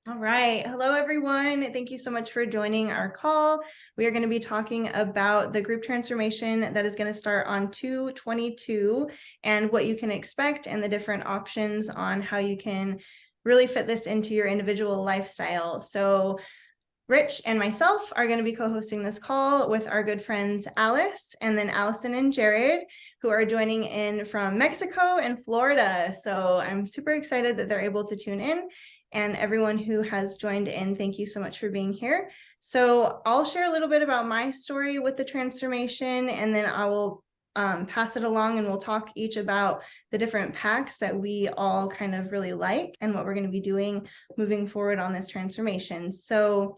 All right. Hello, everyone. Thank you so much for joining our call. We are going to be talking about the group transformation that is going to start on 2/22 and what you can expect and the different options on how you can really fit this into your individual lifestyle. So Rich and myself are going to be co-hosting this call with our good friends Alice and then Allison and Jared, who are joining in from Mexico and Florida. So I'm super excited that they're able to tune in. And everyone who has joined in, thank you so much for being here. So I'll share a little bit about my story with the transformation, and then I will pass it along and we'll talk each about the different packs that we all kind of really like and what we're going to be doing moving forward on this transformation. So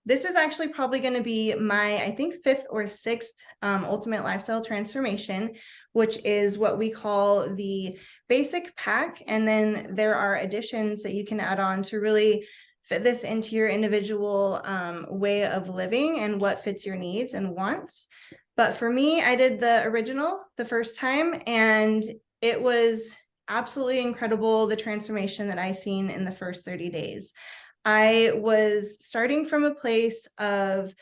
this is actually probably going to be my, I think, fifth or sixth ultimate lifestyle transformation, which is what we call the basic pack. And then there are additions that you can add on to really fit this into your individual way of living and what fits your needs and wants. But for me, I did the original the first time, and it was absolutely incredible, the transformation that I seen in the first 30 days. I was starting from a place of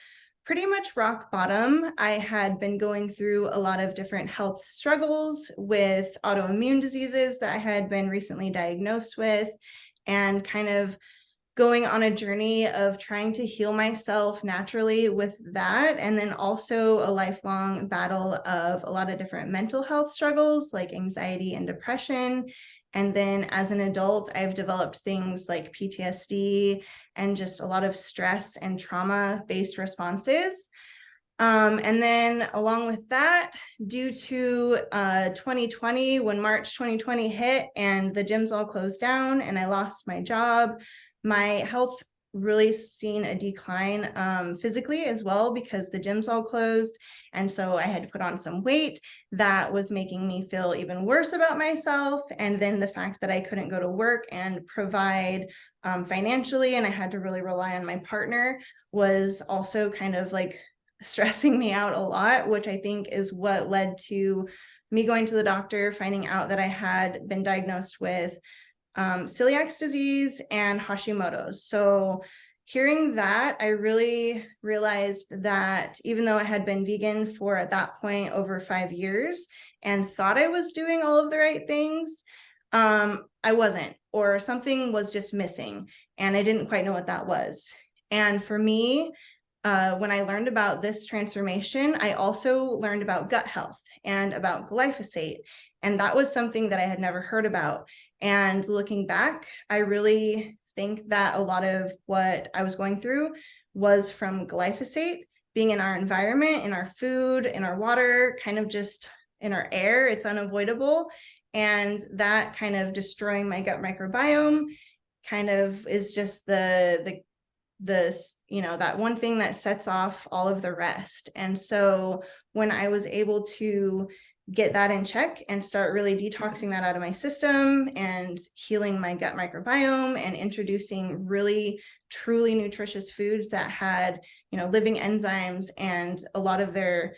pretty much rock bottom. I had been going through a lot of different health struggles with autoimmune diseases that I had been recently diagnosed with, and kind of going on a journey of trying to heal myself naturally with that. And then also a lifelong battle of a lot of different mental health struggles like anxiety and depression. And then as an adult, I've developed things like PTSD and just a lot of stress and trauma-based responses. And then along with that, due to 2020, when March 2020 hit and the gyms all closed down and I lost my job, my health really seen a decline physically as well, because the gyms all closed. And so I had to put on some weight that was making me feel even worse about myself. And then the fact that I couldn't go to work and provide financially, and I had to really rely on my partner, was also kind of like stressing me out a lot, which I think is what led to me going to the doctor, finding out that I had been diagnosed with celiac disease and Hashimoto's. So hearing that, I really realized that even though I had been vegan for, at that point, over 5 years and thought I was doing all of the right things, I wasn't, or something was just missing, and I didn't quite know what that was. And for me, when I learned about this transformation, I also learned about gut health and about glyphosate. And that was something that I had never heard about. And looking back, I really think that a lot of what I was going through was from glyphosate being in our environment, in our food, in our water, kind of just in our air. It's unavoidable. And that kind of destroying my gut microbiome kind of is just that one thing that sets off all of the rest. And so when I was able to get that in check and start really detoxing that out of my system and healing my gut microbiome and introducing really truly nutritious foods that had, living enzymes, and a lot of their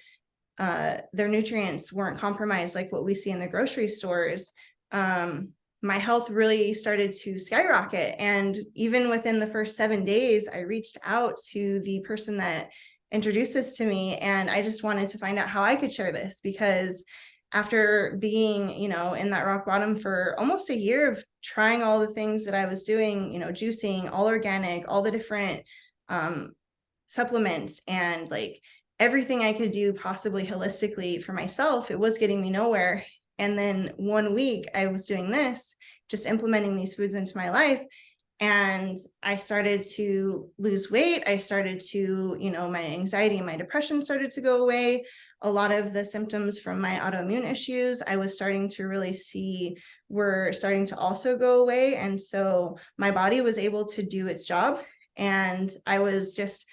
nutrients weren't compromised like what we see in the grocery stores, my health really started to skyrocket. And even within the first 7 days, I reached out to the person that introduced this to me, and I just wanted to find out how I could share this, because after being, in that rock bottom for almost a year of trying all the things that I was doing, juicing, all organic, all the different supplements, and like everything I could do possibly holistically for myself, it was getting me nowhere. And then 1 week I was doing this, just implementing these foods into my life, and I started to lose weight. I started to, my anxiety and my depression started to go away. A lot of the symptoms from my autoimmune issues I was starting to really see were starting to also go away. And so my body was able to do its job, and I was just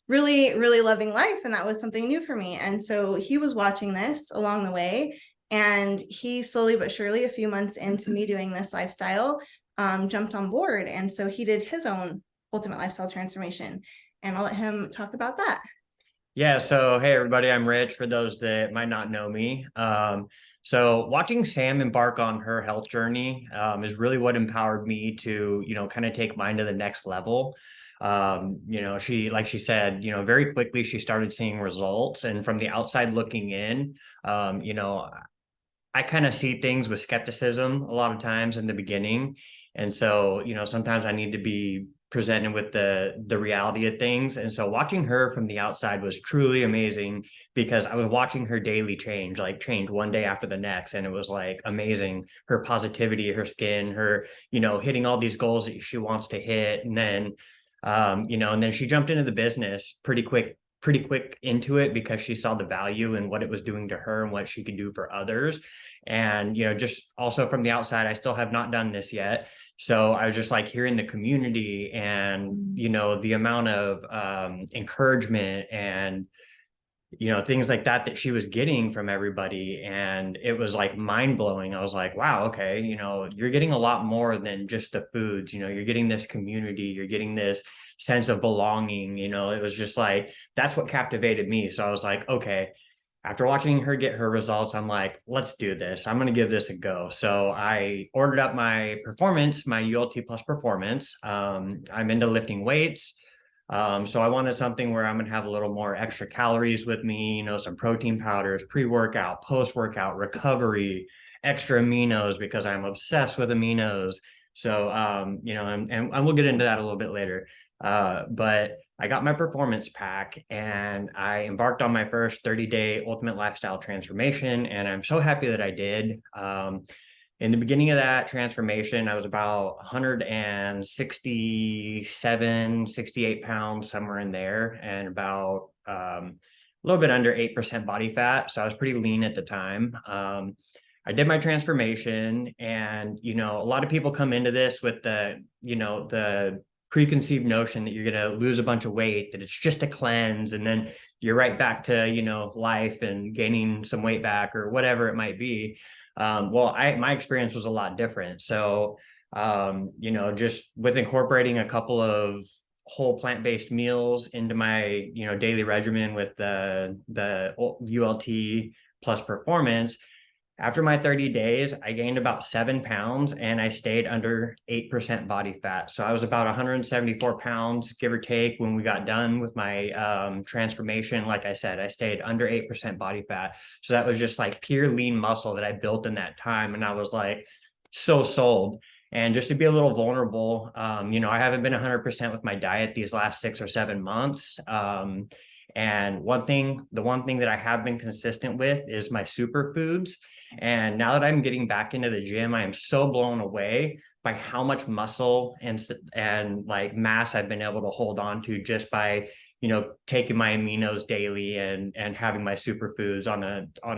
really, really loving life. And that was something new for me. And so he was watching this along the way, and he slowly but surely, a few months into me doing this lifestyle, jumped on board. And so he did his own ultimate lifestyle transformation, and I'll let him talk about that. Yeah, so hey everybody, I'm Rich, for those that might not know me. So watching Sam embark on her health journey is really what empowered me to, kind of take mine to the next level. Like she said, very quickly she started seeing results, and from the outside looking in, I kind of see things with skepticism a lot of times in the beginning. And so, sometimes I need to be presented with the reality of things. And so watching her from the outside was truly amazing because I was watching her daily change, like change one day after the next. And it was like amazing. Her positivity, her skin, her, hitting all these goals that she wants to hit. And then she jumped into the business pretty quick into it because she saw the value and what it was doing to her and what she could do for others. And, just also from the outside, I still have not done this yet. So I was just like hearing the community and, the amount of encouragement and, things like that she was getting from everybody. And it was like mind blowing. I was like, wow, okay, you're getting a lot more than just the foods, you're getting this community, you're getting this sense of belonging. It was just like, that's what captivated me. So I was like, okay, after watching her get her results, I'm like, let's do this. I'm going to give this a go. So I ordered up my performance, my ULT plus performance. I'm into lifting weights. So I wanted something where I'm going to have a little more extra calories with me, some protein powders, pre-workout, post-workout, recovery, extra aminos because I'm obsessed with aminos. So, and we'll get into that a little bit later. But I got my performance pack and I embarked on my first 30-day ultimate lifestyle transformation. And I'm so happy that I did. In the beginning of that transformation, I was about 167, 68 pounds, somewhere in there, and about a little bit under 8% body fat. So I was pretty lean at the time. I did my transformation, and a lot of people come into this with the preconceived notion that you're going to lose a bunch of weight, that it's just a cleanse, and then you're right back to life and gaining some weight back or whatever it might be. My experience was a lot different. So, just with incorporating a couple of whole plant-based meals into my, daily regimen with the ULT plus performance, after my 30 days, I gained about 7 pounds and I stayed under 8% body fat. So I was about 174 pounds, give or take, when we got done with my transformation. Like I said, I stayed under 8% body fat. So that was just like pure lean muscle that I built in that time. And I was like so sold. And just to be a little vulnerable, I haven't been 100% with my diet these last 6 or 7 months. And the one thing that I have been consistent with is my superfoods. And now that I'm getting back into the gym, I am so blown away by how much muscle and like mass I've been able to hold on to just by, taking my aminos daily and having my superfoods on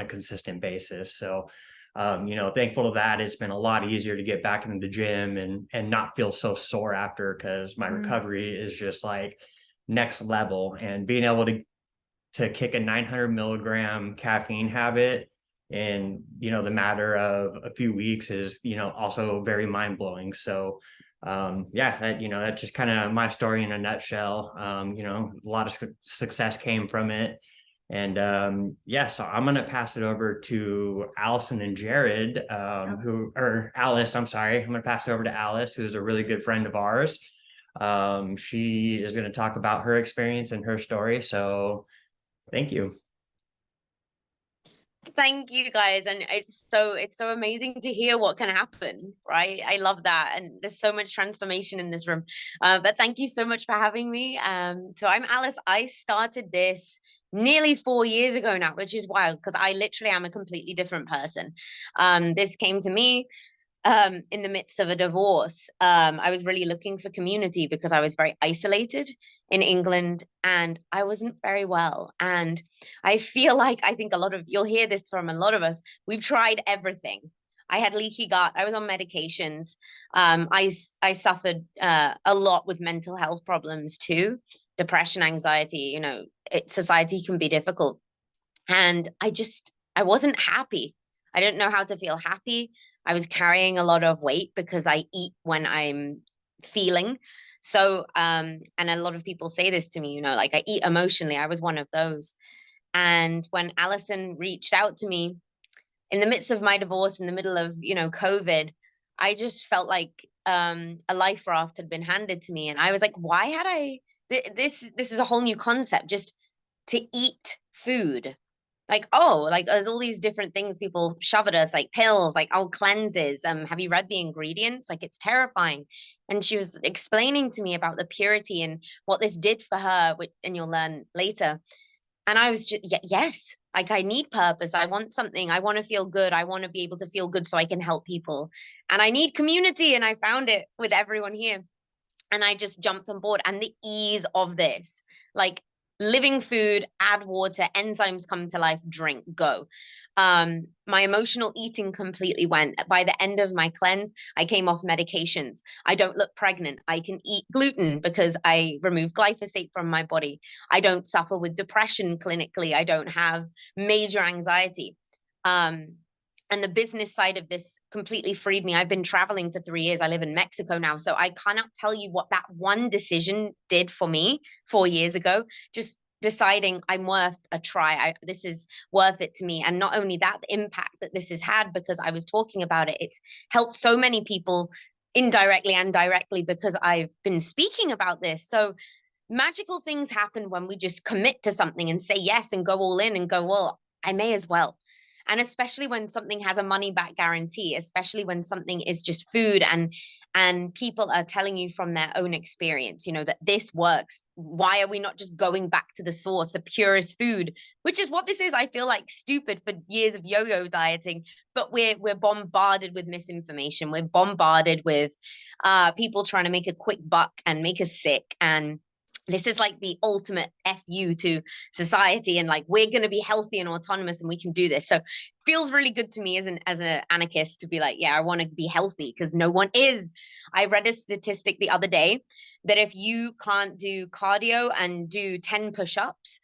a consistent basis. So, thankful to that, it's been a lot easier to get back into the gym and not feel so sore after, because my recovery is just like next level. And being able to kick a 900 milligram caffeine habit in the matter of a few weeks is also very mind-blowing. So that's just kind of my story in a nutshell. A lot of success came from it. And so I'm going to pass it over to Allison and Jared, or Alice, I'm sorry. I'm going to pass it over to Alice, who's a really good friend of ours. She is going to talk about her experience and her story. So thank you. Thank you, guys. And it's so amazing to hear what can happen, right? I love that. And there's so much transformation in this room. But thank you so much for having me. So I'm Alice. I started this nearly 4 years ago now, which is wild because I literally am a completely different person. This came to me in the midst of a divorce. I was really looking for community because I was very isolated in England and I wasn't very well. And I feel like I think you'll hear this from a lot of us. We've tried everything. I had leaky gut. I was on medications. I suffered a lot with mental health problems too, depression, anxiety. Society can be difficult, and I wasn't happy. I didn't know how to feel happy. I was carrying a lot of weight because I eat when I'm feeling. So, and a lot of people say this to me, like I eat emotionally. I was one of those. And when Allison reached out to me, in the midst of my divorce, in the middle of, COVID, I just felt like a life raft had been handed to me. And I was like, why had this is a whole new concept, just to eat food. Like, oh, like there's all these different things people shove at us, like pills, like, oh, cleanses. Have you read the ingredients? Like, it's terrifying. And she was explaining to me about the purity and what this did for her, which, and you'll learn later. And I was just, yes, like I need purpose. I want something. I want to feel good. I want to be able to feel good so I can help people. And I need community. And I found it with everyone here. And I just jumped on board. And the ease of this, like living food, add water, enzymes come to life, drink, go. My emotional eating completely went. By the end of my cleanse, I came off medications. I don't look pregnant. I can eat gluten because I remove glyphosate from my body. I don't suffer with depression clinically. I don't have major anxiety. And the business side of this completely freed me. I've been traveling for 3 years. I live in Mexico now. So I cannot tell you what that one decision did for me 4 years ago. Just deciding I'm worth a try. This is worth it to me. And not only that, the impact that this has had, because I was talking about it, it's helped so many people indirectly and directly because I've been speaking about this. So magical things happen when we just commit to something and say yes and go all in and go, well, I may as well. And especially when something has a money back guarantee, especially when something is just food and people are telling you from their own experience, that this works. Why are we not just going back to the source, the purest food, which is what this is? I feel like stupid for years of yo-yo dieting, but we're bombarded with misinformation. We're bombarded with people trying to make a quick buck and make us sick. And this is like the ultimate FU to society, and like we're going to be healthy and autonomous and we can do this. So it feels really good to me as an anarchist to be like, yeah, I want to be healthy because no one is. I read a statistic the other day that if you can't do cardio and do 10 push-ups,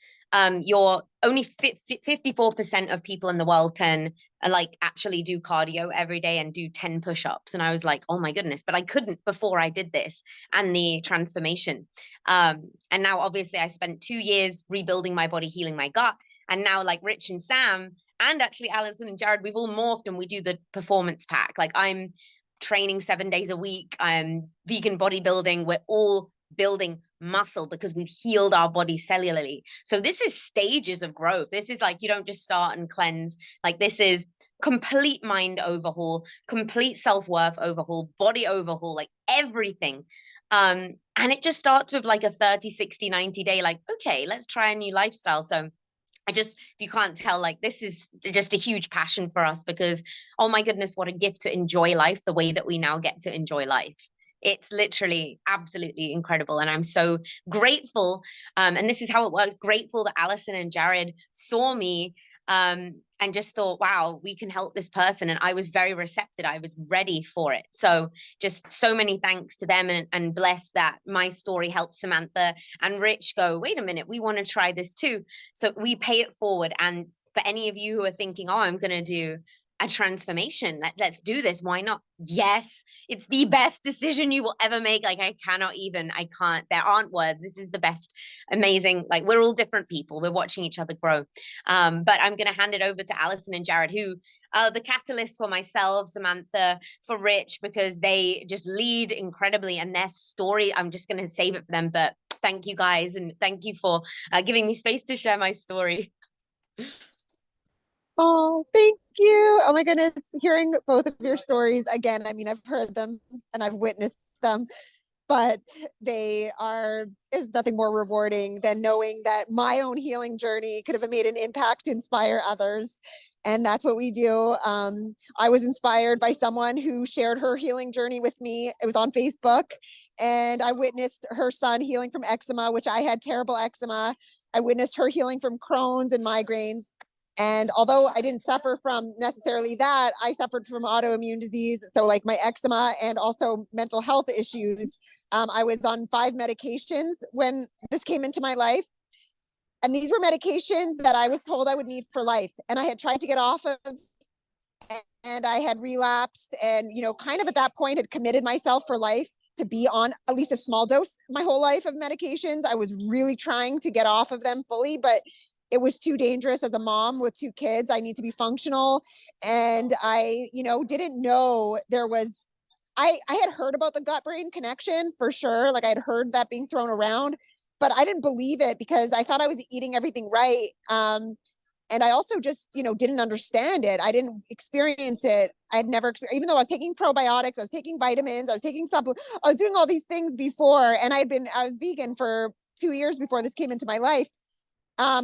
you're only 54% of people in the world can like actually do cardio every day and do 10 push-ups. And I was like, oh my goodness, but I couldn't before I did this and the transformation. And now obviously I spent 2 years rebuilding my body, healing my gut. And now like Rich and Sam and actually Allison and Jared, we've all morphed and we do the performance pack. Like I'm training 7 days a week. I'm vegan bodybuilding. We're all building muscle because we've healed our body cellularly. So this is stages of growth. This is like, you don't just start and cleanse. Like this is complete mind overhaul, complete self-worth overhaul, body overhaul, like everything. And it just starts with like a 30, 60, 90 day, like, okay, let's try a new lifestyle. So if you can't tell, like this is just a huge passion for us because, oh my goodness, what a gift to enjoy life the way that we now get to enjoy life. It's literally absolutely incredible. And I'm so grateful. And this is how it works. Grateful that Allison and Jared saw me and just thought, wow, we can help this person. And I was very receptive. I was ready for it. So just so many thanks to them and blessed that my story helped Samantha and Rich go, wait a minute, we want to try this too. So we pay it forward. And for any of you who are thinking, oh, I'm going to do a transformation, let's do this, why not? Yes, it's the best decision you will ever make. Like I can't, there aren't words. This is the best, amazing, like we're all different people, we're watching each other grow. But I'm going to hand it over to Allison and Jared, who are the catalyst for myself, Samantha, for Rich, because they just lead incredibly, and their story, I'm just going to save it for them. But thank you guys, and thank you for giving me space to share my story. Oh, thank you. Oh my goodness. Hearing both of your stories again, I mean, I've heard them and I've witnessed them, but is nothing more rewarding than knowing that my own healing journey could have made an impact, inspire others. And that's what we do. I was inspired by someone who shared her healing journey with me. It was on Facebook, and I witnessed her son healing from eczema, which I had terrible eczema. I witnessed her healing from Crohn's and migraines. And although I didn't suffer from necessarily that, I suffered from autoimmune disease. So like my eczema and also mental health issues. I was on 5 medications when this came into my life. And these were medications that I was told I would need for life. And I had tried to get off of, and I had relapsed and, kind of at that point had committed myself for life to be on at least a small dose my whole life of medications. I was really trying to get off of them fully, but it was too dangerous as a mom with 2 kids. I need to be functional. And I, didn't know there was, I had heard about the gut brain connection for sure. Like I'd heard that being thrown around, but I didn't believe it because I thought I was eating everything right. And I also just, didn't understand it. I didn't experience it. I had never, even though I was taking probiotics, I was taking vitamins, I was taking supplements, I was doing all these things before. And I was vegan for 2 years before this came into my life,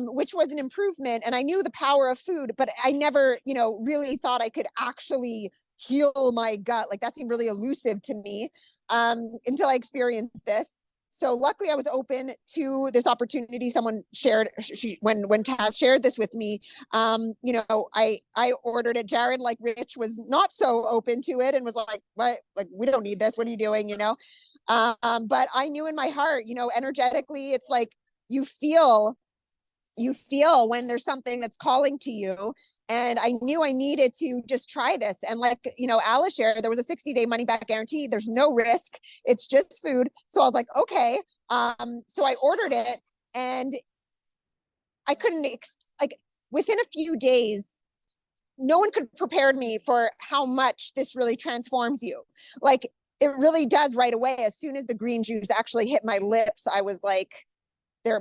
which was an improvement. And I knew the power of food, but I never, really thought I could actually heal my gut. Like that seemed really elusive to me, until I experienced this. So luckily I was open to this opportunity. Someone shared, when Taz shared this with me, I ordered it. Jared, like Rich, was not so open to it and was like, what? Like, we don't need this. What are you doing? But I knew in my heart, energetically, it's like you feel when there's something that's calling to you. And I knew I needed to just try this. And like, Alice shared, there was a 60-day money back guarantee. There's no risk. It's just food. So I was like, okay. So I ordered it and I couldn't, within a few days, no one could prepare me for how much this really transforms you. Like it really does right away. As soon as the green juice actually hit my lips, I was like,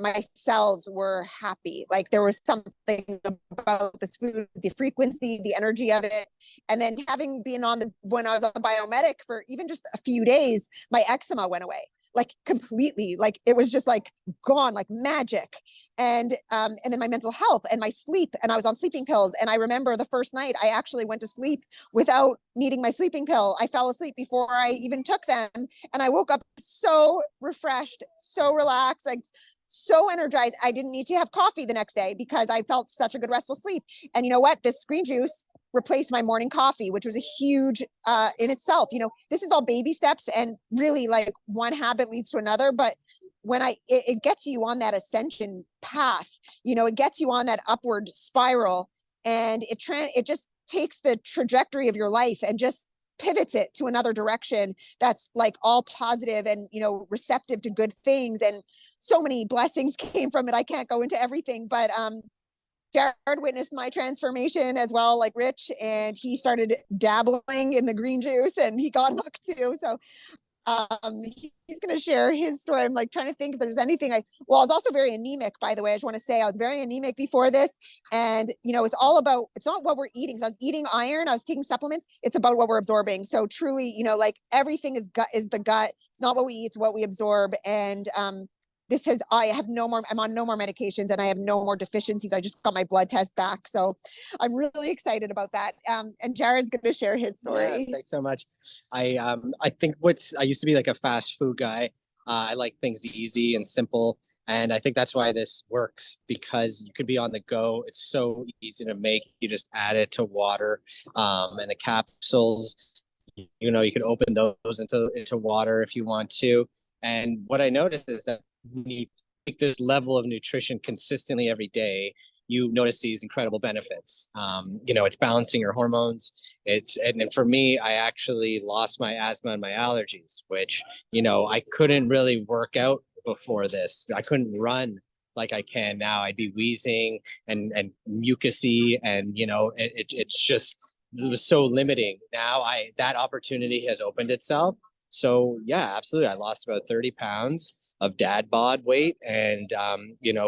my cells were happy. Like there was something about this food, the frequency, the energy of it. And then having been when I was on the Biomedic for even just a few days, my eczema went away, like completely. Like it was just like gone, like magic. And then my mental health and my sleep, and I was on sleeping pills. And I remember the first night I actually went to sleep without needing my sleeping pill. I fell asleep before I even took them. And I woke up so refreshed, so relaxed, like so energized. I didn't need to have coffee the next day because I felt such a good restful sleep. And you know what? This green juice replaced my morning coffee, which was a huge in itself. This is all baby steps, and really like one habit leads to another. But when it gets you on that ascension path, it gets you on that upward spiral, and it just takes the trajectory of your life and just pivots it to another direction that's like all positive and receptive to good things. And so many blessings came from it. I can't go into everything, but Jared witnessed my transformation as well, like Rich, and he started dabbling in the green juice and he got hooked too. So he's going to share his story. I'm like trying to think if there's anything I was also very anemic, by the way. I just want to say I was very anemic before this. And, it's not what we're eating. So I was eating iron, I was taking supplements. It's about what we're absorbing. So truly, like everything is the gut. It's not what we eat, it's what we absorb. And, I'm on no more medications and I have no more deficiencies. I just got my blood test back. So I'm really excited about that. And Jared's going to share his story. Yeah, thanks so much. I think I used to be like a fast food guy. I like things easy and simple. And I think that's why this works, because you could be on the go. It's so easy to make. You just add it to water, and the capsules, you can open those into water if you want to. And what I noticed is that when you take this level of nutrition consistently every day, you notice these incredible benefits. It's balancing your hormones. And for me, I actually lost my asthma and my allergies, which, I couldn't really work out before this. I couldn't run like I can now. I'd be wheezing and mucusy, and, it was so limiting. Now that opportunity has opened itself. So yeah, absolutely. I lost about 30 pounds of dad bod weight and,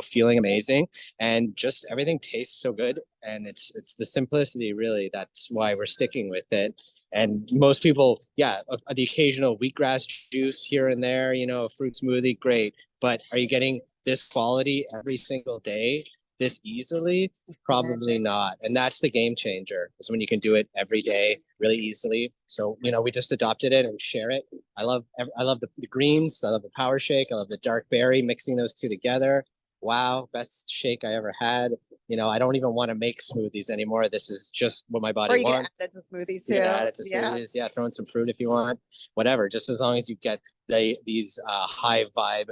feeling amazing, and just everything tastes so good. And it's the simplicity, really. That's why we're sticking with it. And most people, the occasional wheatgrass juice here and there, a fruit smoothie, great. But are you getting this quality every single day, this easily? Probably not. And that's the game changer, is when you can do it every day really easily. So, we just adopted it and share it. I love the greens. I love the power shake. I love the dark berry, mixing those two together. Wow, best shake I ever had. I don't even want to make smoothies anymore. This is just what my body wants. Or you can add it to smoothies too. You can add it to smoothies. Yeah, throw in some fruit if you want. Whatever, just as long as you get these high vibe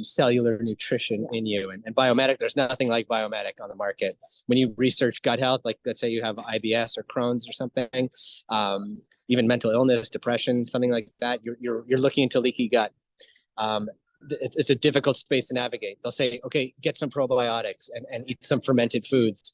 cellular nutrition in you. And Biomedic, there's nothing like Biomedic on the market. When you research gut health, like let's say you have IBS or Crohn's or something, even mental illness, depression, something like that, you're looking into leaky gut. it's a difficult space to navigate. They'll say, okay, get some probiotics and eat some fermented foods,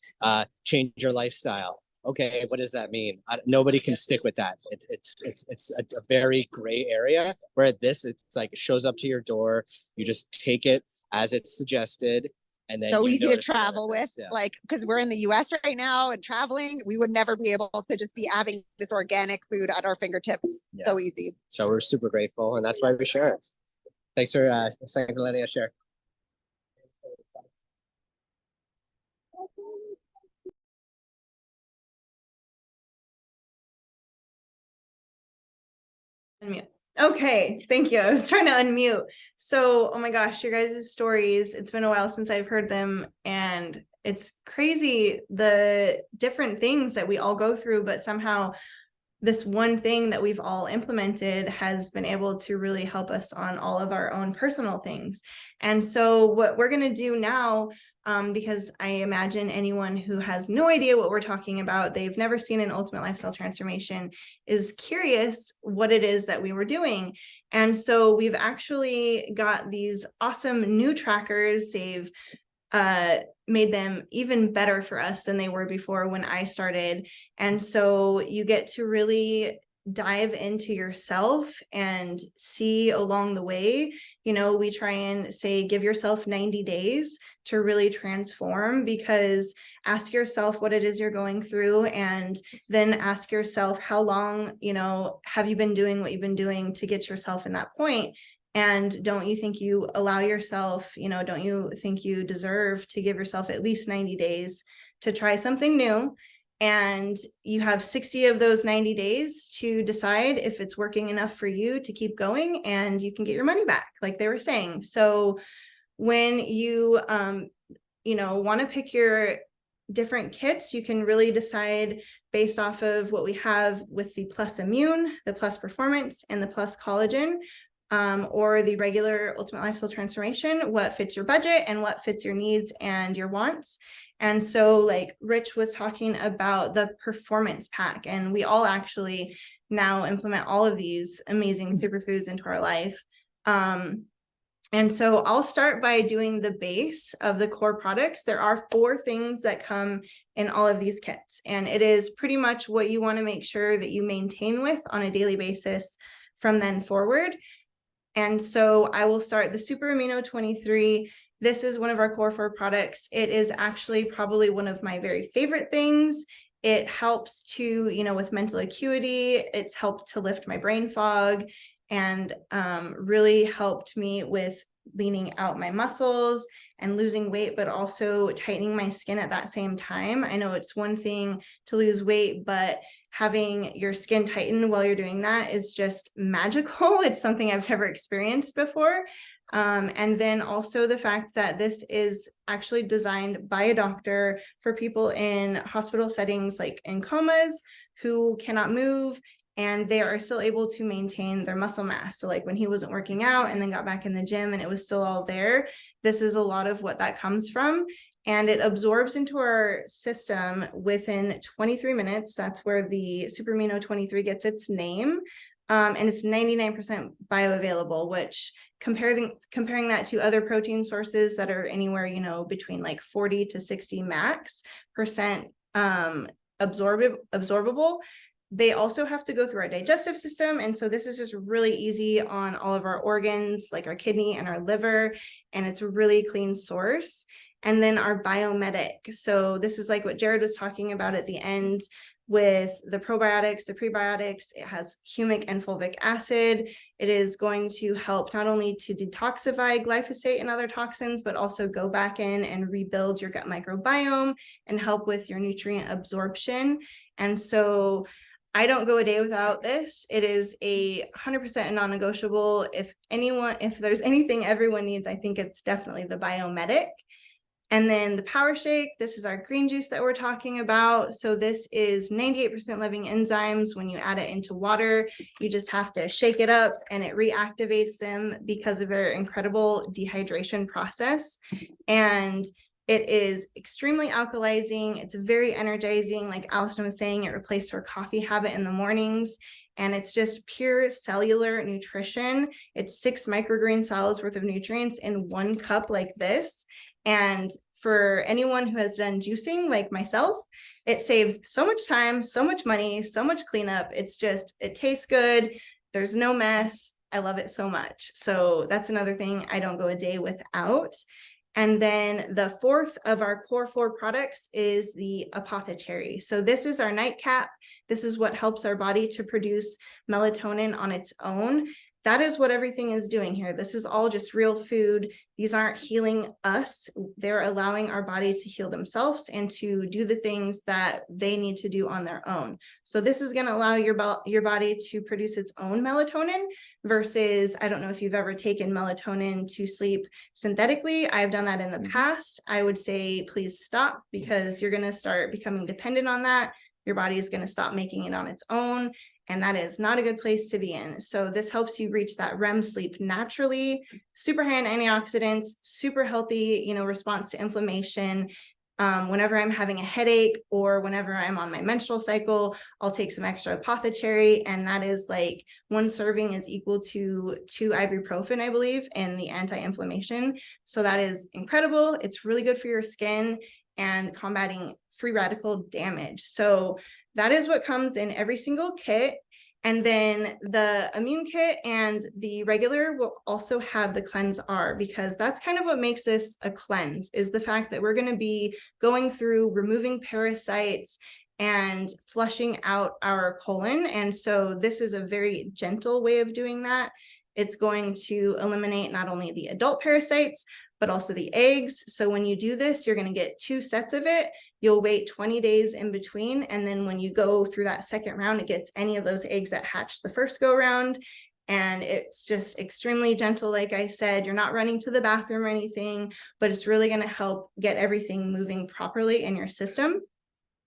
change your lifestyle. Okay, what does that mean? Nobody can stick with that. It's a very gray area, where this, it's like it shows up to your door. You just take it as it's suggested. And then So you easy to notice the travel with, benefits. Yeah. like, because we're in the US right now and traveling, we would never be able to just be having this organic food at our fingertips. Yeah. So easy. So we're super grateful, and that's why we share it. Thanks for letting us share. Unmute. Okay, thank you. I was trying to unmute. So, oh my gosh, your guys' stories, it's been a while since I've heard them, and it's crazy the different things that we all go through, but somehow this one thing that we've all implemented has been able to really help us on all of our own personal things. And so what we're going to do now, because I imagine anyone who has no idea what we're talking about, they've never seen an ultimate lifestyle transformation, is curious what it is that we were doing. And so we've actually got these awesome new trackers. They've made them even better for us than they were before when I started. And so you get to really dive into yourself and see along the way. You know, we try and say, give yourself 90 days to really transform, because ask yourself what it is you're going through, and then ask yourself, how long, you know, have you been doing what you've been doing to get yourself in that point? And don't you think you allow yourself, you know, don't you think you deserve to give yourself at least 90 days to try something new? And you have 60 of those 90 days to decide if it's working enough for you to keep going, and you can get your money back, like they were saying. So when you, you know, want to pick your different kits, you can really decide based off of what we have with the Plus Immune, the Plus Performance, and the Plus Collagen, or the regular Ultimate Lifestyle Transformation, what fits your budget and what fits your needs and your wants. And so, like Rich was talking about the Performance Pack, and we all actually now implement all of these amazing superfoods into our life. And so I'll start by doing the base of the core products. There are 4 things that come in all of these kits, and it is pretty much what you want to make sure that you maintain with on a daily basis from then forward. And so I will start the Super Amino 23. This is one of our core 4 products. It is actually probably one of my very favorite things. It helps to, you know, with mental acuity, it's helped to lift my brain fog, and really helped me with leaning out my muscles and losing weight, but also tightening my skin at that same time. I know it's one thing to lose weight, but having your skin tighten while you're doing that is just magical. It's something I've never experienced before. And then also the fact that this is actually designed by a doctor for people in hospital settings, like in comas, who cannot move, and they are still able to maintain their muscle mass. So like when he wasn't working out and then got back in the gym and it was still all there, this is a lot of what that comes from. And it absorbs into our system within 23 minutes. That's where the Super Amino 23 gets its name. And it's 99% bioavailable, which comparing that to other protein sources that are anywhere, you know, between like 40 to 60 max percent absorbable. They also have to go through our digestive system. And so this is just really easy on all of our organs, like our kidney and our liver, and it's a really clean source. And then our biomedic. So this is like what Jared was talking about at the end with the probiotics, the prebiotics. It has humic and fulvic acid. It is going to help not only to detoxify glyphosate and other toxins, but also go back in and rebuild your gut microbiome and help with your nutrient absorption. And so I don't go a day without this. It is 100% non-negotiable. If there's anything everyone needs, I think it's definitely the biomedic. And then the Power Shake, this is our green juice that we're talking about. So this is 98% living enzymes. When you add it into water, you just have to shake it up and it reactivates them because of their incredible dehydration process. And it is extremely alkalizing. It's very energizing. Like Allison was saying, it replaced her coffee habit in the mornings. and it's just pure cellular nutrition. It's 6 microgreen salads worth of nutrients in 1 cup like this. And for anyone who has done juicing like myself, it saves so much time, so much money, so much cleanup. It's just, it tastes good. There's no mess. I love it so much. So that's another thing I don't go a day without. And then the 4th of our core 4 products is the apothecary. So this is our nightcap. This is what helps our body to produce melatonin on its own. That is what everything is doing here. This is all just real food. These aren't healing us. They're allowing our body to heal themselves and to do the things that they need to do on their own. So this is going to allow your body to produce its own melatonin versus, I don't know if you've ever taken melatonin to sleep synthetically. I've done that in the past. I would say, please stop, because you're going to start becoming dependent on that. Your body is going to stop making it on its own. And that is not a good place to be in. So this helps you reach that REM sleep naturally, super high in antioxidants, super healthy, response to inflammation. Whenever I'm having a headache or whenever I'm on my menstrual cycle, I'll take some extra apothecary. And that is like 1 serving is equal to 2 ibuprofen, I believe, in the anti-inflammation. So that is incredible. It's really good for your skin and combating free radical damage. So that is what comes in every single kit. And then the immune kit and the regular will also have the cleanse R, because that's kind of what makes this a cleanse, is the fact that we're going to be going through removing parasites and flushing out our colon. And so this is a very gentle way of doing that. It's going to eliminate not only the adult parasites, but also the eggs. So when you do this, you're going to get 2 sets of it. You'll wait 20 days in between. And then when you go through that second round, it gets any of those eggs that hatched the first go round. And it's just extremely gentle. Like I said, you're not running to the bathroom or anything, but it's really going to help get everything moving properly in your system.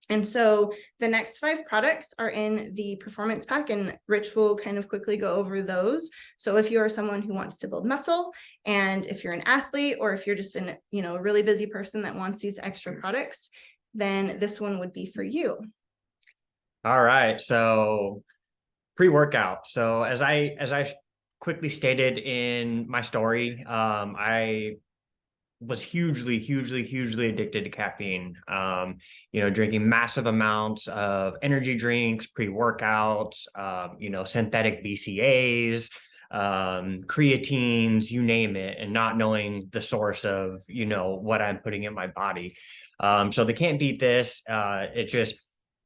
And so the next 5 products are in the performance pack, and Rich will kind of quickly go over those. So if you are someone who wants to build muscle, and if you're an athlete, or if you're just a really busy person that wants these extra products, then this one would be for you. All right. So pre-workout. So as I quickly stated in my story, I was hugely addicted to caffeine, drinking massive amounts of energy drinks, pre-workouts, synthetic BCAAs, creatines, you name it, and not knowing the source of, what I'm putting in my body. So they can't beat this. It's just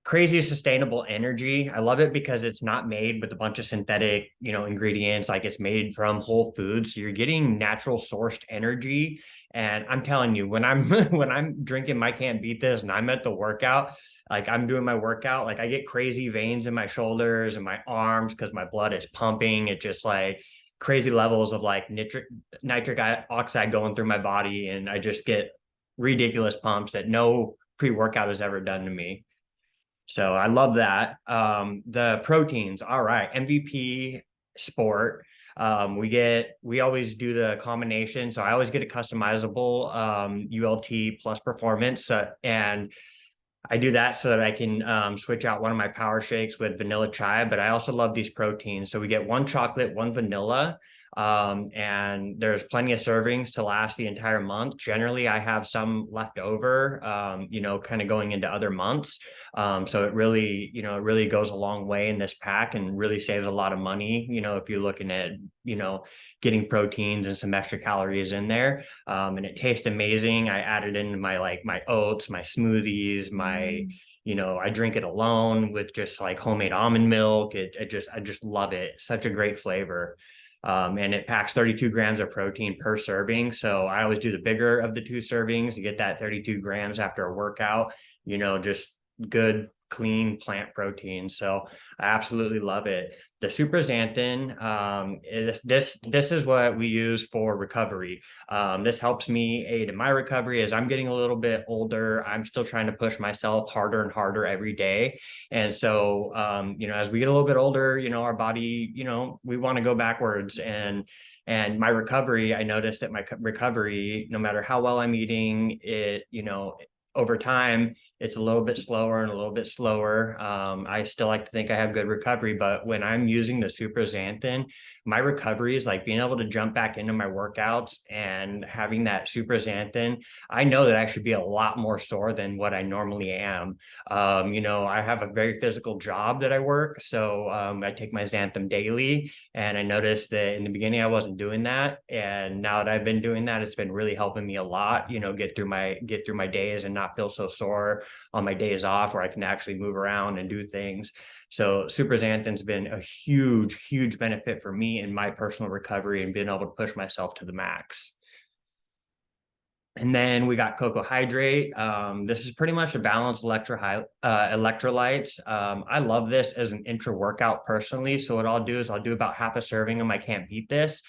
crazy sustainable energy. I love it because it's not made with a bunch of synthetic, ingredients. Like, it's made from whole foods. So you're getting natural sourced energy. And I'm telling you, when I'm when I'm drinking my Can't Beat This and I'm at the workout, like I'm doing my workout, like I get crazy veins in my shoulders and my arms because my blood is pumping. It just like crazy levels of like nitric oxide going through my body. And I just get ridiculous pumps that no pre-workout has ever done to me. So I love that. The proteins, all right, MVP Sport. We always do the combination. So I always get a customizable ULT plus performance. And I do that so that I can switch out one of my power shakes with vanilla chai, but I also love these proteins. So we get 1 chocolate, 1 vanilla, and there's plenty of servings to last the entire month. Generally, I have some left over, kind of going into other months. So it really goes a long way in this pack and really saves a lot of money, if you're looking at, getting proteins and some extra calories in there. And it tastes amazing. I added in my oats, my smoothies, I drink it alone with just like homemade almond milk. I just love it. Such a great flavor. And it packs 32 grams of protein per serving. So I always do the bigger of the 2 servings to get that 32 grams after a workout, just good, clean plant protein. So I absolutely love it. The Super Xanthin, this is what we use for recovery. This helps me aid in my recovery as I'm getting a little bit older. I'm still trying to push myself harder and harder every day. And so, as we get a little bit older, our body, we want to go backwards. And my recovery, I noticed that my recovery, no matter how well I'm eating, over time, it's a little bit slower and a little bit slower. I still like to think I have good recovery, but when I'm using the Super Xanthin, my recovery is like being able to jump back into my workouts and having that Super Xanthin. I know that I should be a lot more sore than what I normally am. You know, I have a very physical job that I work, so I take my Xanthin daily, and I noticed that in the beginning I wasn't doing that, and now that I've been doing that, it's been really helping me a lot. You know, get through my days and not feel so sore on my days off, where I can actually move around and do things. So Super Xanthin's been a huge benefit for me in my personal recovery and being able to push myself to the max. And then we got Coco Hydrate. This is pretty much a balanced electrolytes. I love this as an intra-workout personally. So what I'll do is I'll do about half a serving of my Can't Beat This.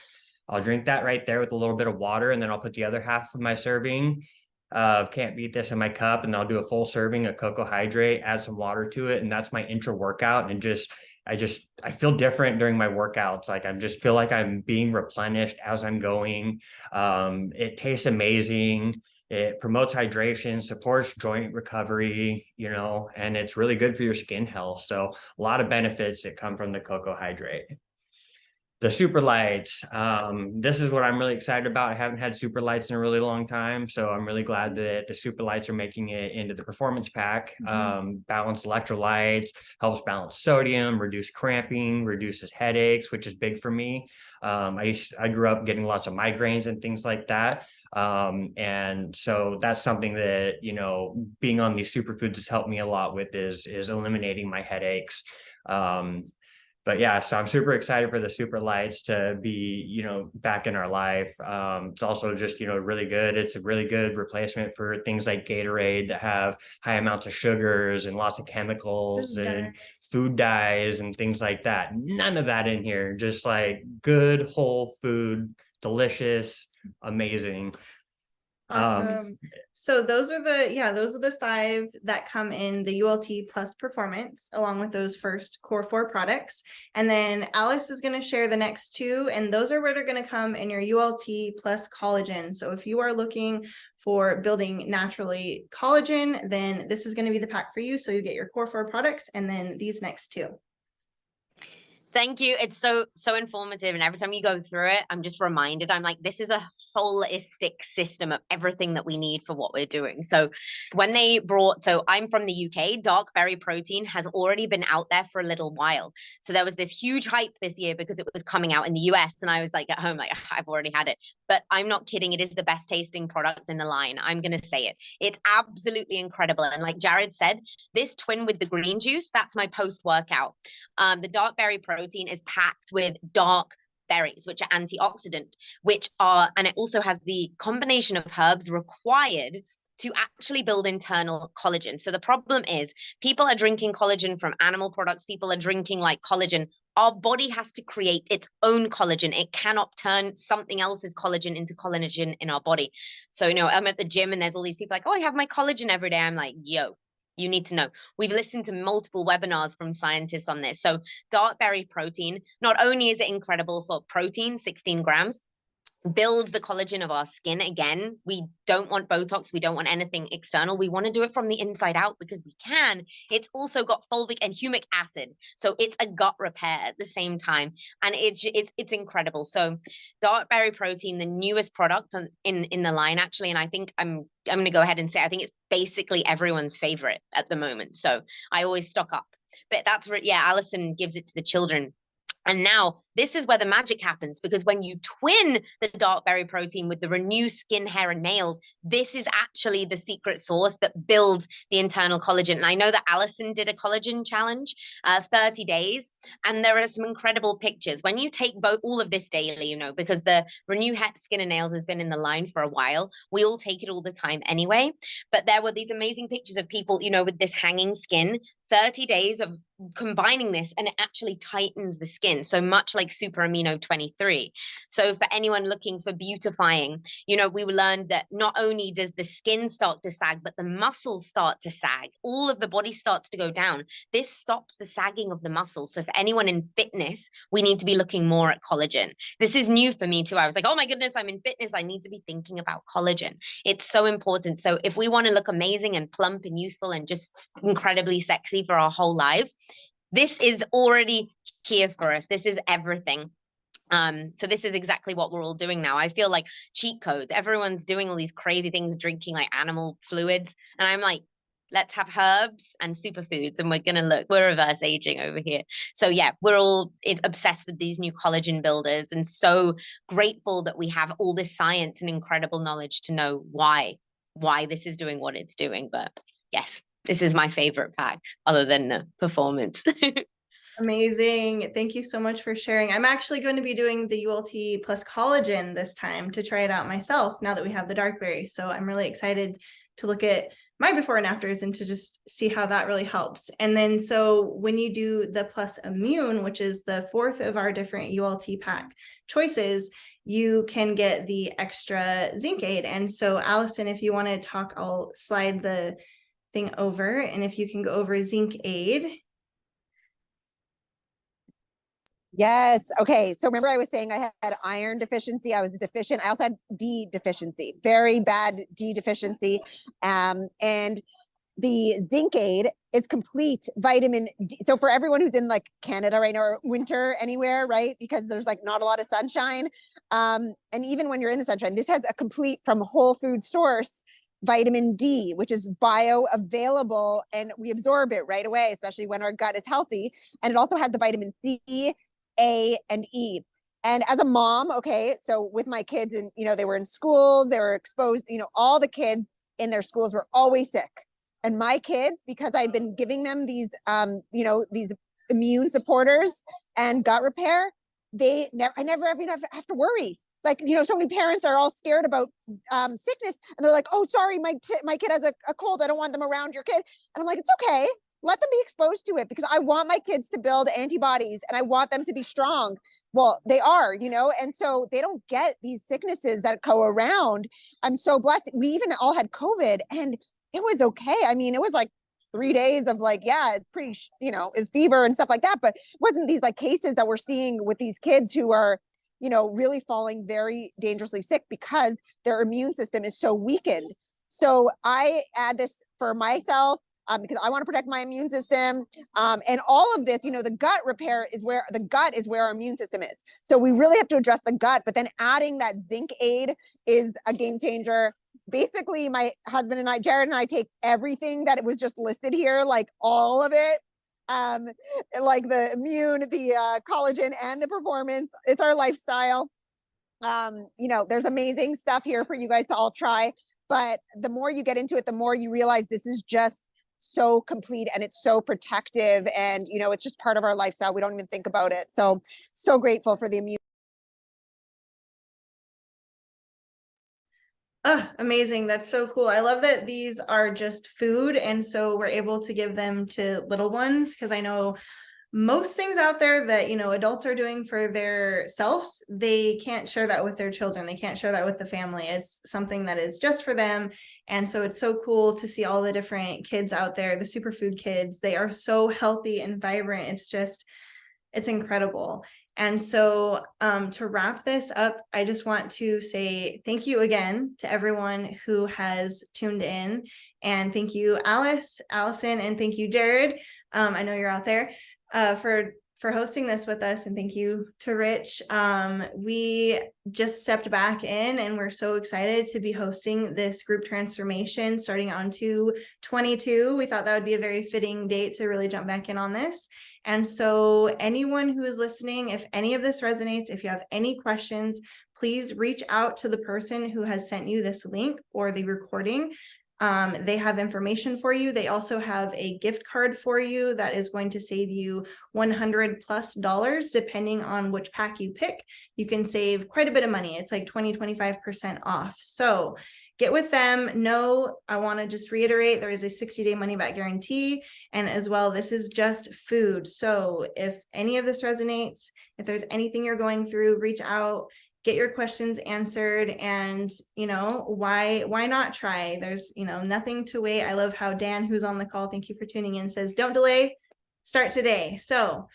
I'll drink that right there with a little bit of water, and then I'll put the other half of my serving of Can't Beat This in my cup, and I'll do a full serving of Coco Hydrate, add some water to it, and that's my intra-workout. And I feel different during my workouts. Like I just feel like I'm being replenished as I'm going. It tastes amazing. It promotes hydration, supports joint recovery, you know, and it's really good for your skin health. So a lot of benefits that come from the Coco Hydrate. The Super Lytes. This is what I'm really excited about. I haven't had Super Lytes in a really long time, so I'm really glad that the Super Lytes are making it into the performance pack. Balanced electrolytes, helps balance sodium, reduce cramping, reduces headaches, which is big for me. I grew up getting lots of migraines and things like that. And so that's something that, you know, being on these superfoods has helped me a lot with is eliminating my headaches. But yeah, so I'm super excited for the Super Lytes to be, you know, back in our life. It's also just, you know, really good. It's a really good replacement for things like Gatorade that have high amounts of sugars and lots of chemicals and food dyes and things like that. None of that in here, just like good whole food, delicious, amazing. Awesome. So those are the 5 that come in the ULT Plus Performance, along with those first core 4 products. And then Alice is going to share the next 2, and those are what are going to come in your ULT Plus Collagen. So if you are looking for building naturally collagen, then this is going to be the pack for you. So you get your core 4 products and then these next 2. Thank you. It's so informative. And every time you go through it, I'm just reminded, I'm like, this is a holistic system of everything that we need for what we're doing. So when they brought, so I'm from the UK, dark berry protein has already been out there for a little while. So there was this huge hype this year because it was coming out in the US. And I was like at home, like, I've already had it. But I'm not kidding. It is the best tasting product in the line. I'm going to say it. It's absolutely incredible. And like Jared said, this twin with the green juice, that's my post-workout. The dark berry protein is packed with dark berries, which are antioxidant, and it also has the combination of herbs required to actually build internal collagen. So the problem is people are drinking collagen from animal products. People are drinking like collagen. Our body has to create its own collagen. It cannot turn something else's collagen into collagen in our body. So, you know, I'm at the gym and there's all these people like, oh, I have my collagen every day. I'm like, yo, you need to know. We've listened to multiple webinars from scientists on this. So dark berry protein, not only is it incredible for protein, 16 grams, builds the collagen of our skin again. We don't want Botox. We don't want anything external. We want to do it from the inside out because we can. It's also got fulvic and humic acid. So it's a gut repair at the same time. And it's incredible. So dark berry protein, the newest product in the line actually. And I think I'm going to go ahead and say, I think it's basically everyone's favorite at the moment. So I always stock up. But that's where, yeah, Allison gives it to the children. And now this is where the magic happens, because when you twin the dark berry protein with the Renew skin, hair, and nails, this is actually the secret sauce that builds the internal collagen. And I know that Allison did a collagen challenge, 30 days, and there are some incredible pictures. When you take all of this daily, you know, because the Renew skin and nails has been in the line for a while, we all take it all the time anyway. But there were these amazing pictures of people, you know, with this hanging skin, 30 days of combining this, and it actually tightens the skin, so much like Super Amino 23. So for anyone looking for beautifying, you know, we learned that not only does the skin start to sag, but the muscles start to sag. All of the body starts to go down. This stops the sagging of the muscles. So for anyone in fitness, we need to be looking more at collagen. This is new for me too. I was like, oh my goodness, I'm in fitness, I need to be thinking about collagen. It's so important. So if we want to look amazing and plump and youthful and just incredibly sexy for our whole lives, this is already here for us. This is everything. So this is exactly what we're all doing now. I feel like cheat codes. Everyone's doing all these crazy things, drinking like animal fluids. And I'm like, let's have herbs and superfoods, and we're reverse aging over here. So yeah, we're all obsessed with these new collagen builders, and so grateful that we have all this science and incredible knowledge to know why this is doing what it's doing. But yes, this is my favorite pack, other than the performance. Amazing. Thank you so much for sharing. I'm actually going to be doing the ULT plus collagen this time to try it out myself now that we have the dark berry. So I'm really excited to look at my before and afters and to just see how that really helps. And then so when you do the plus immune, which is the fourth of our different ULT pack choices, you can get the extra zinc aid. And so Allison, if you want to talk, I'll slide the thing over, and if you can go over zinc aid. Yes. Okay. So remember I was saying I had iron deficiency. I was deficient. I also had D deficiency, very bad D deficiency. And the zinc aid is complete vitamin D. So for everyone who's in like Canada right now, or winter anywhere, right? Because there's like not a lot of sunshine. And even when you're in the sunshine, this has a complete from whole food source vitamin D, which is bioavailable, and we absorb it right away, especially when our gut is healthy. And it also has the vitamin C, A, and E. And as a mom, okay, so with my kids, and you know, they were in schools, they were exposed, you know, all the kids in their schools were always sick. And my kids, because I've been giving them these, you know, these immune supporters and gut repair, I never have to worry. Like, you know, so many parents are all scared about sickness, and they're like, oh, sorry, my kid has a cold, I don't want them around your kid. And I'm like, it's okay. Let them be exposed to it, because I want my kids to build antibodies and I want them to be strong. Well, they are, you know, and so they don't get these sicknesses that go around. I'm so blessed. We even all had COVID and it was okay. I mean, it was like 3 days of like, yeah, it's pretty, you know, is fever and stuff like that. But it wasn't these like cases that we're seeing with these kids who are, you know, really falling very dangerously sick because their immune system is so weakened. So I add this for myself, because I want to protect my immune system. And all of this, you know, the gut repair is where our immune system is. So we really have to address the gut, but then adding that zinc aid is a game changer. Basically, my husband and I, Jared and I, take everything that it was just listed here, like all of it, like the immune, the collagen, and the performance. It's our lifestyle. You know, there's amazing stuff here for you guys to all try. But the more you get into it, the more you realize this is just so complete and it's so protective, and you know, it's just part of our lifestyle. We don't even think about it. So grateful for the immune. Oh, amazing. That's so cool. I love that these are just food, and so we're able to give them to little ones, because I know most things out there that, you know, adults are doing for their selves, they can't share that with their children. They can't share that with the family. It's something that is just for them. And so it's so cool to see all the different kids out there, the superfood kids. They are so healthy and vibrant. It's incredible. And so to wrap this up, I just want to say thank you again to everyone who has tuned in. And thank you, Allison, and thank you, Jared. I know you're out there. For hosting this with us, and thank you to Rich. We just stepped back in, and we're so excited to be hosting this group transformation starting on 2/22. We thought that would be a very fitting date to really jump back in on this. And so anyone who is listening, if any of this resonates, if you have any questions, please reach out to the person who has sent you this link or the recording. They have information for you. They also have a gift card for you that is going to save you $100+ depending on which pack you pick. You can save quite a bit of money. It's like 20-25% off. So get with them. No, I want to just reiterate, there is a 60-day money back guarantee. And as well, this is just food. So if any of this resonates, if there's anything you're going through, reach out, get your questions answered, and why not try? There's nothing to wait. I love how Dan, who's on the call, thank you for tuning in, says don't delay, start today. So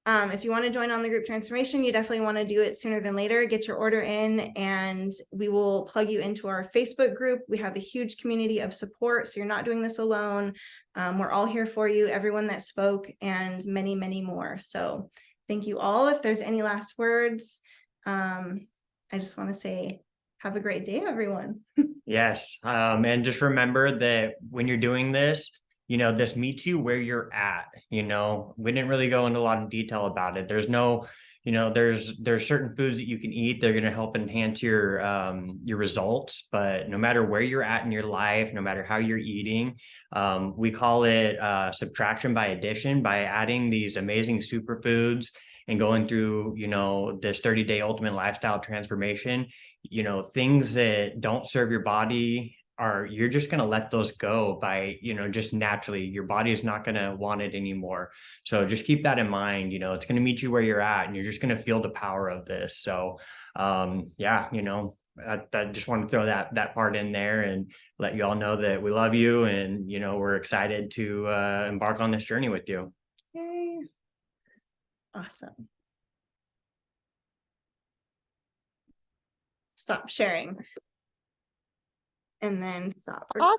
if you want to join on the group transformation, you definitely want to do it sooner than later. Get your order in and we will plug you into our Facebook group. We have a huge community of support, so you're not doing this alone. We're all here for you, everyone that spoke, and many, many more. So thank you all. If there's any last words, I just want to say, have a great day, everyone. Yes. And just remember that when you're doing this, this meets you where you're at. We didn't really go into a lot of detail about it. There's no, there's certain foods that you can eat. They're going to help enhance your results. But no matter where you're at in your life, no matter how you're eating, we call it subtraction by addition, by adding these amazing superfoods and going through, this 30-day ultimate lifestyle transformation. Things that don't serve your body, you're just going to let those go by, just naturally. Your body is not going to want it anymore. So just keep that in mind. It's going to meet you where you're at, and you're just going to feel the power of this. So yeah, I just want to throw that part in there and let you all know that we love you, and we're excited to embark on this journey with you. Yay. Awesome. Stop sharing. And then stop. Awesome.